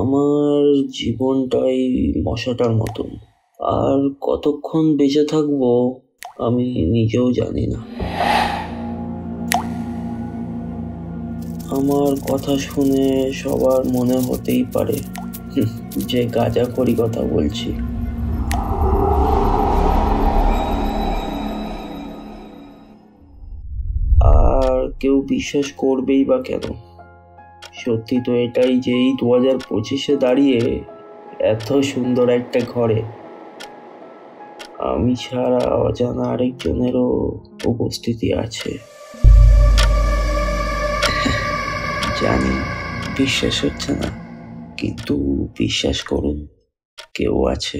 আমার জীবনটাই মশাটার মতন, আর কতক্ষণ বেঁচে থাকবো আমি নিজেও জানি না। আমার কথা শুনে সবার মনে হতেই পারে যে গাঁজাখড়ি কথা বলছি। আর কেউ বিশ্বাস করবেই বা কেন? সত্যি তো এটাই যে এই 2025-এ দাঁড়িয়ে এত সুন্দর একটা ঘরে আমি ছাড়া অজানা আরেকজনেরও উপস্থিতি আছে। জানি বিশ্বাস হচ্ছে না, কিন্তু বিশ্বাস করুন, কেউ আছে।